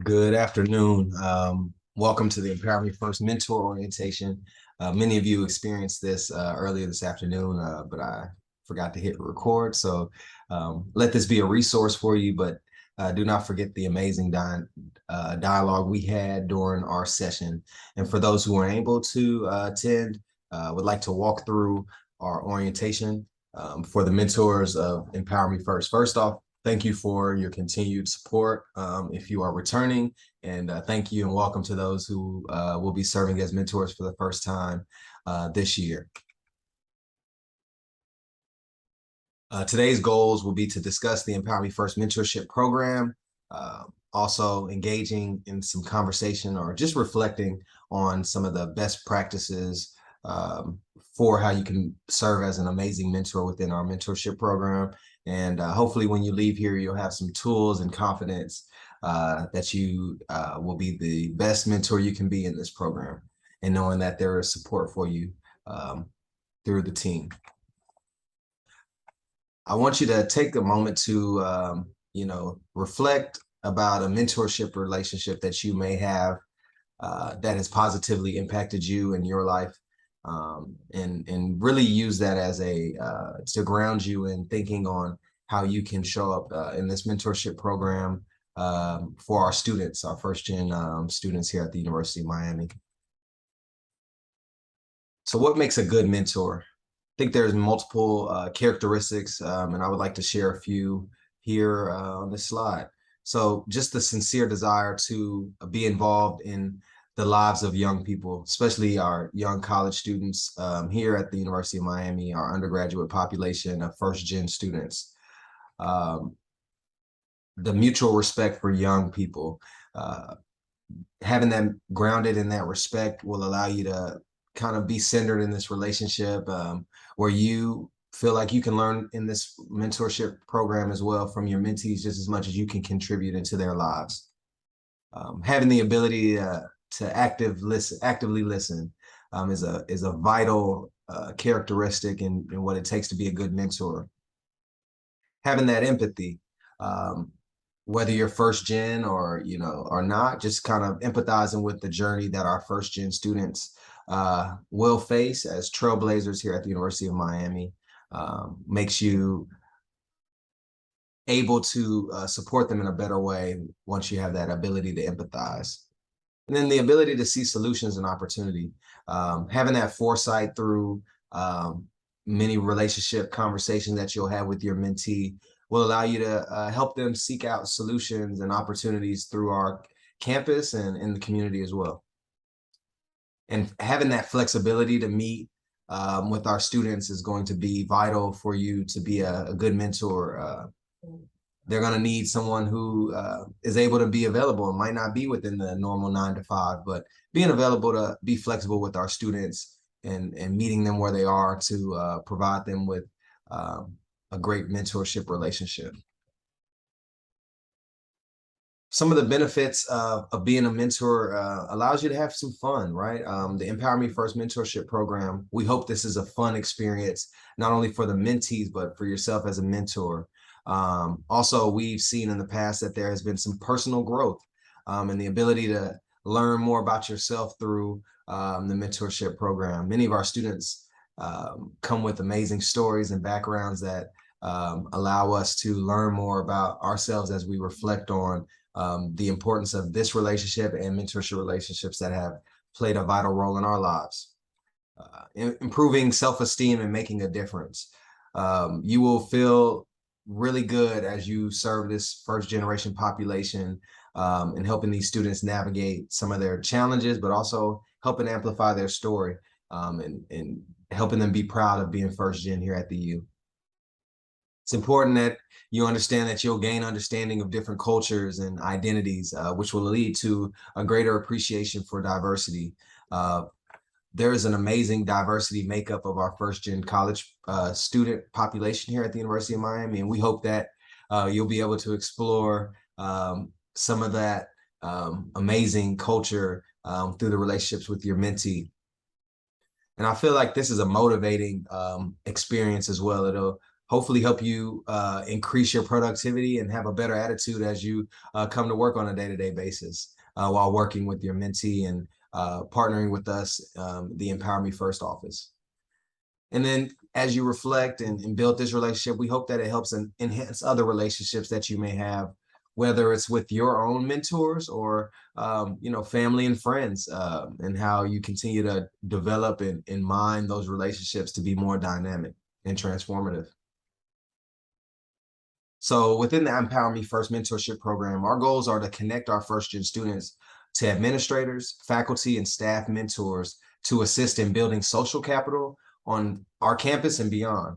Good afternoon. Welcome to the Empower Me First Mentor Orientation. Many of you experienced this earlier this afternoon, but I forgot to hit record. So let this be a resource for you, but do not forget the amazing dialogue we had during our session. And for those who are able to attend, would like to walk through our orientation for the mentors of Empower Me First. First off, thank you for your continued support. If you are returning, and thank you and welcome to those who will be serving as mentors for the first time this year. Today's goals will be to discuss the Empower Me First mentorship program, also engaging in some conversation or just reflecting on some of the best practices for how you can serve as an amazing mentor within our mentorship program. And hopefully when you leave here, you'll have some tools and confidence that you will be the best mentor you can be in this program, and knowing that there is support for you through the team. I want you to take a moment to, reflect about a mentorship relationship that you may have that has positively impacted you in your life. And really use that as to ground you in thinking on how you can show up in this mentorship program for our students, our first gen students here at the University of Miami. So what makes a good mentor? I think there's multiple characteristics, and I would like to share a few here on this slide. So just the sincere desire to be involved in the lives of young people, especially our young college students here at the University of Miami, our undergraduate population of first-gen students. The mutual respect for young people, having them grounded in that respect will allow you to kind of be centered in this relationship where you feel like you can learn in this mentorship program as well from your mentees just as much as you can contribute into their lives. Having the ability to actively listen is a vital characteristic in what it takes to be a good mentor. Having that empathy, whether you're first gen or not, just kind of empathizing with the journey that our first gen students will face as trailblazers here at the University of Miami, makes you able to support them in a better way once you have that ability to empathize. And then the ability to see solutions and opportunity, having that foresight through many relationship conversations that you'll have with your mentee will allow you to help them seek out solutions and opportunities through our campus and in the community as well. And having that flexibility to meet with our students is going to be vital for you to be a good mentor. They're going to need someone who is able to be available. It might not be within the normal 9 to 5, but being available to be flexible with our students and meeting them where they are to provide them with a great mentorship relationship. Some of the benefits of being a mentor allows you to have some fun, right? The Empower Me First mentorship program, we hope this is a fun experience, not only for the mentees, but for yourself as a mentor. Also, we've seen in the past that there has been some personal growth and the ability to learn more about yourself through the mentorship program. Many of our students come with amazing stories and backgrounds that allow us to learn more about ourselves as we reflect on the importance of this relationship and mentorship relationships that have played a vital role in our lives. Improving self-esteem and making a difference. You will feel really good as you serve this first generation population and helping these students navigate some of their challenges, but also helping amplify their story and helping them be proud of being first gen here at the U. It's important that you understand that you'll gain understanding of different cultures and identities, which will lead to a greater appreciation for diversity. There is an amazing diversity makeup of our first gen college student population here at the University of Miami, and we hope that you'll be able to explore some of that amazing culture through the relationships with your mentee. And I feel like this is a motivating experience as well. It'll hopefully help you increase your productivity and have a better attitude as you come to work on a day-to-day basis while working with your mentee and partnering with us, the Empower Me First office. And then as you reflect and build this relationship, we hope that it helps enhance other relationships that you may have, whether it's with your own mentors or family and friends, and how you continue to develop and mine those relationships to be more dynamic and transformative. So within the Empower Me First mentorship program, our goals are to connect our first-gen students to administrators, faculty, and staff mentors to assist in building social capital on our campus and beyond.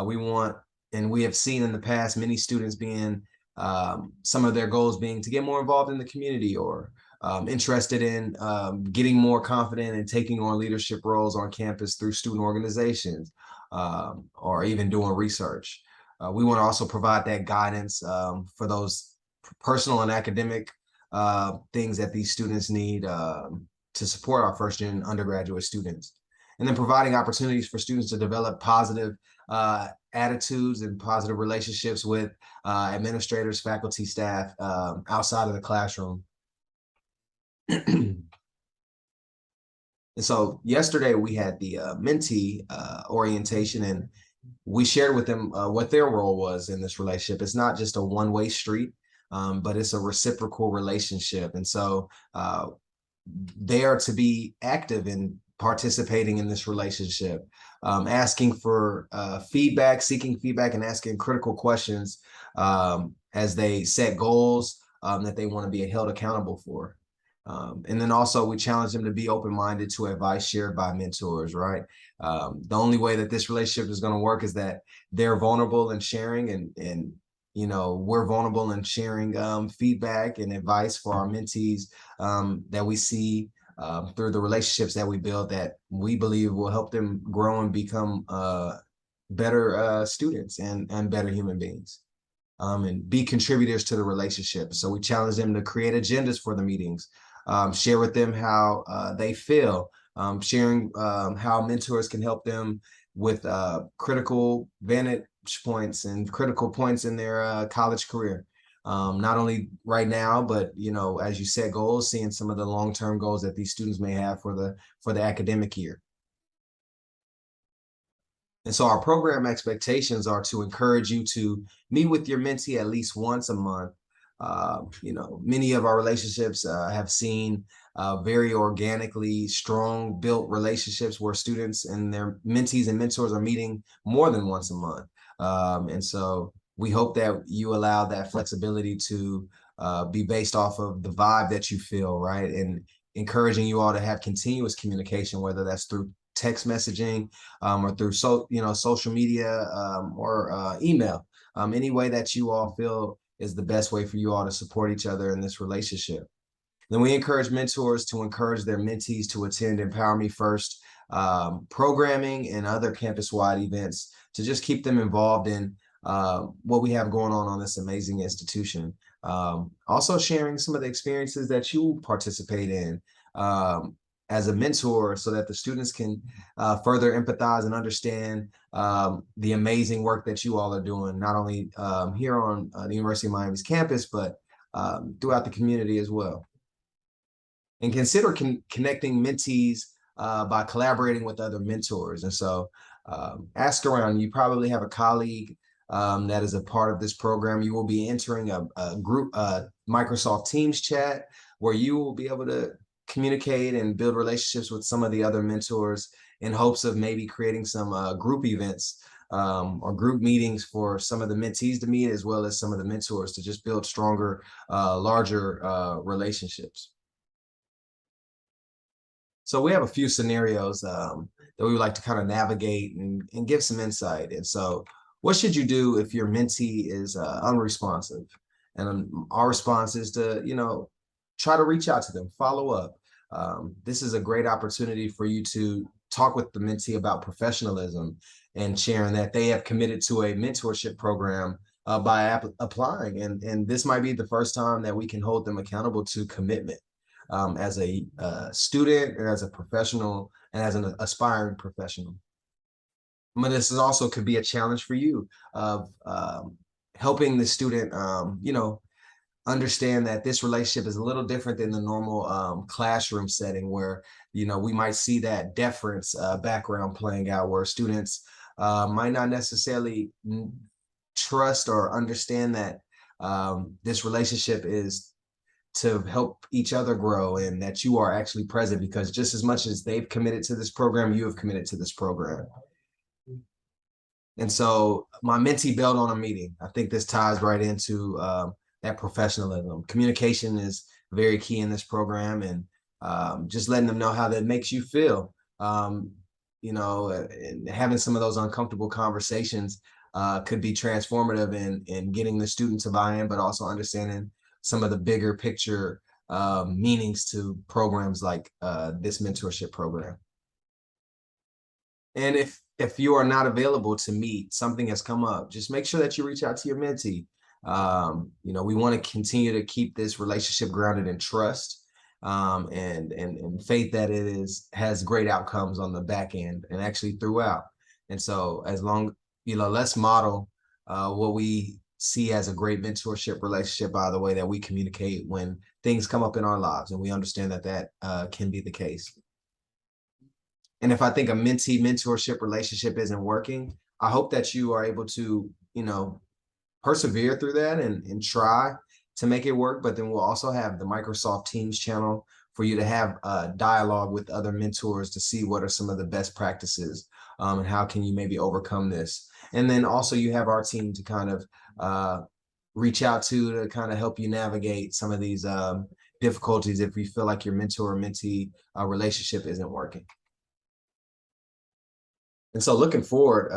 We have seen in the past many students being, some of their goals being to get more involved in the community or interested in getting more confident and taking on leadership roles on campus through student organizations, or even doing research. We want to also provide that guidance for those personal and academic things that these students need to support our first-gen undergraduate students. And then providing opportunities for students to develop positive attitudes and positive relationships with administrators, faculty, staff outside of the classroom. And so yesterday we had the mentee orientation, and we shared with them what their role was in this relationship. It's not just a one-way street, but it's a reciprocal relationship. And so they are to be active in participating in this relationship, asking for feedback, seeking feedback, and asking critical questions as they set goals that they want to be held accountable for. And then also we challenge them to be open-minded to advice shared by mentors, right? The only way that this relationship is going to work is that they're vulnerable and sharing, and we're vulnerable and sharing feedback and advice for our mentees that we see through the relationships that we build that we believe will help them grow and become better students and better human beings. And be contributors to the relationship. So we challenge them to create agendas for the meetings, share with them how they feel, sharing how mentors can help them with critical vantage points and critical points in their college career. Not only right now, but as you set goals, seeing some of the long-term goals that these students may have for the academic year. And so our program expectations are to encourage you to meet with your mentee at least once a month. Many of our relationships have seen very organically strong built relationships where students and their mentees and mentors are meeting more than once a month. And so we hope that you allow that flexibility to be based off of the vibe that you feel, right? And encouraging you all to have continuous communication, whether that's through text messaging or through social media or email, any way that you all feel is the best way for you all to support each other in this relationship. Then we encourage mentors to encourage their mentees to attend Empower Me First programming and other campus-wide events to just keep them involved in what we have going on this amazing institution. Also sharing some of the experiences that you participate in as a mentor, so that the students can further empathize and understand the amazing work that you all are doing, not only here on the University of Miami's campus, but throughout the community as well. And consider connecting mentees by collaborating with other mentors. And so ask around. You probably have a colleague that is a part of this program. You will be entering a group Microsoft Teams chat where you will be able to communicate and build relationships with some of the other mentors in hopes of maybe creating some group events or group meetings for some of the mentees to meet, as well as some of the mentors to just build stronger, larger relationships. So we have a few scenarios that we would like to kind of navigate and give some insight. And so what should you do if your mentee is unresponsive? And our response is to, try to reach out to them, follow up. This is a great opportunity for you to talk with the mentee about professionalism and sharing that they have committed to a mentorship program by applying. And this might be the first time that we can hold them accountable to commitment as a student and as a professional and as an aspiring professional. But this is also could be a challenge for you of helping the student, understand that this relationship is a little different than the normal classroom setting where, we might see that deference background playing out where students might not necessarily trust or understand that this relationship is to help each other grow and that you are actually present because just as much as they've committed to this program, you have committed to this program. And so my mentee bailed on a meeting. I think this ties right into that professionalism. Communication is very key in this program, and just letting them know how that makes you feel. And having some of those uncomfortable conversations could be transformative in getting the student to buy in, but also understanding some of the bigger picture meanings to programs like this mentorship program. And if you are not available to meet, something has come up, just make sure that you reach out to your mentee. We want to continue to keep this relationship grounded in trust and faith that has great outcomes on the back end and actually throughout. And so as long, let's model what we see as a great mentorship relationship by the way that we communicate when things come up in our lives, and we understand that can be the case. And if I think a mentee mentorship relationship isn't working, I hope that you are able to, persevere through that and try to make it work. But then we'll also have the Microsoft Teams channel for you to have a dialogue with other mentors to see what are some of the best practices and how can you maybe overcome this. And then also you have our team to kind of reach out to kind of help you navigate some of these difficulties if you feel like your mentor or mentee relationship isn't working. And so looking forward,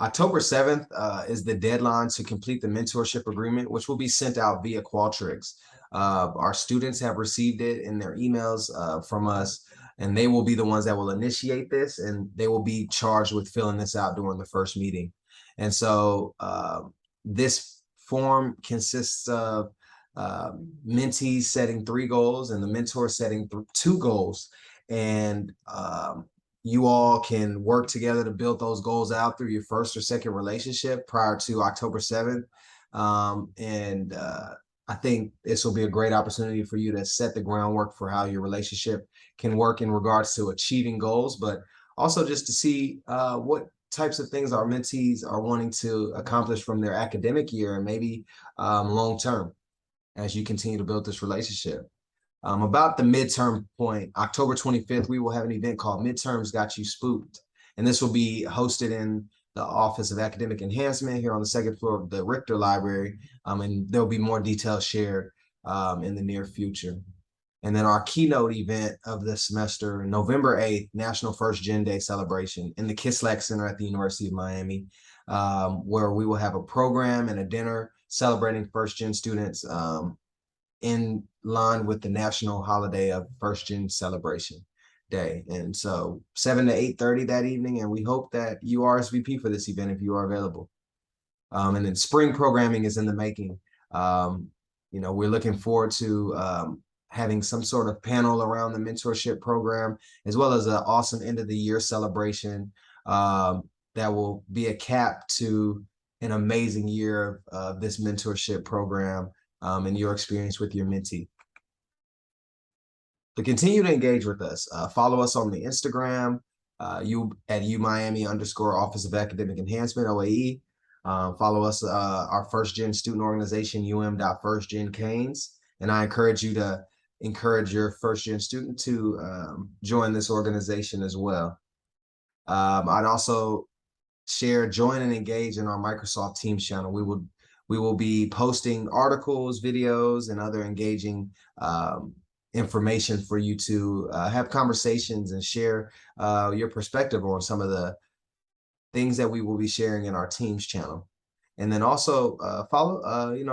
October 7th is the deadline to complete the mentorship agreement, which will be sent out via Qualtrics. Our students have received it in their emails from us, and they will be the ones that will initiate this, and they will be charged with filling this out during the first meeting. And so this form consists of mentees setting 3 goals and the mentor setting 2 goals. And you all can work together to build those goals out through your first or second relationship prior to October 7th. I think this will be a great opportunity for you to set the groundwork for how your relationship can work in regards to achieving goals, but also just to see what types of things our mentees are wanting to accomplish from their academic year and maybe long term as you continue to build this relationship. About the midterm point, October 25th, we will have an event called Midterms Got You Spooked. And this will be hosted in the Office of Academic Enhancement here on the second floor of the Richter Library. And there'll be more details shared in the near future. And then our keynote event of the semester, November 8th, National First Gen Day celebration in the Kislak Center at the University of Miami, where we will have a program and a dinner celebrating first gen students in line with the national holiday of First Gen Celebration Day. And so 7 to 8:30 that evening, and we hope that you RSVP for this event if you are available. And then spring programming is in the making. We're looking forward to having some sort of panel around the mentorship program, as well as an awesome end of the year celebration that will be a cap to an amazing year of this mentorship program and your experience with your mentee. To continue to engage with us, follow us on the Instagram, you at UMiami_ Office of Academic Enhancement, OAE. Follow us, our first gen student organization, UM.FirstGenCanes. And I encourage you to encourage your first gen student to join this organization as well. I'd also join and engage in our Microsoft Teams channel. We will be posting articles, videos, and other engaging information for you to have conversations and share your perspective on some of the things that we will be sharing in our Teams channel. And then also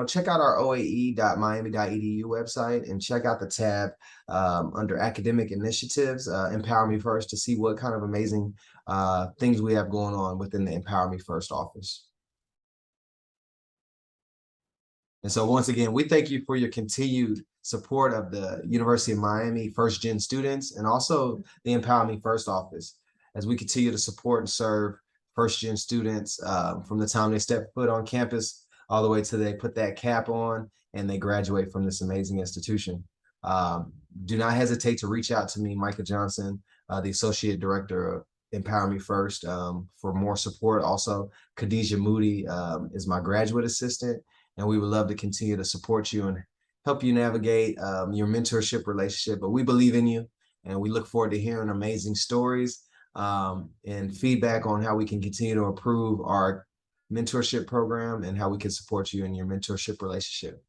check out our oae.miami.edu website and check out the tab under academic initiatives, Empower Me First, to see what kind of amazing things we have going on within the Empower Me First office. And so once again, we thank you for your continued support of the University of Miami First Gen students and also the Empower Me First office. as we continue to support and serve first-gen students from the time they step foot on campus all the way to they put that cap on and they graduate from this amazing institution. Um, do not hesitate to reach out to me, Micah Johnson, the Associate Director of Empower Me First, for more support. Also, Khadijah Moody is my graduate assistant, and we would love to continue to support you and help you navigate your mentorship relationship. But we believe in you, and we look forward to hearing amazing stories and feedback on how we can continue to improve our mentorship program and how we can support you in your mentorship relationship.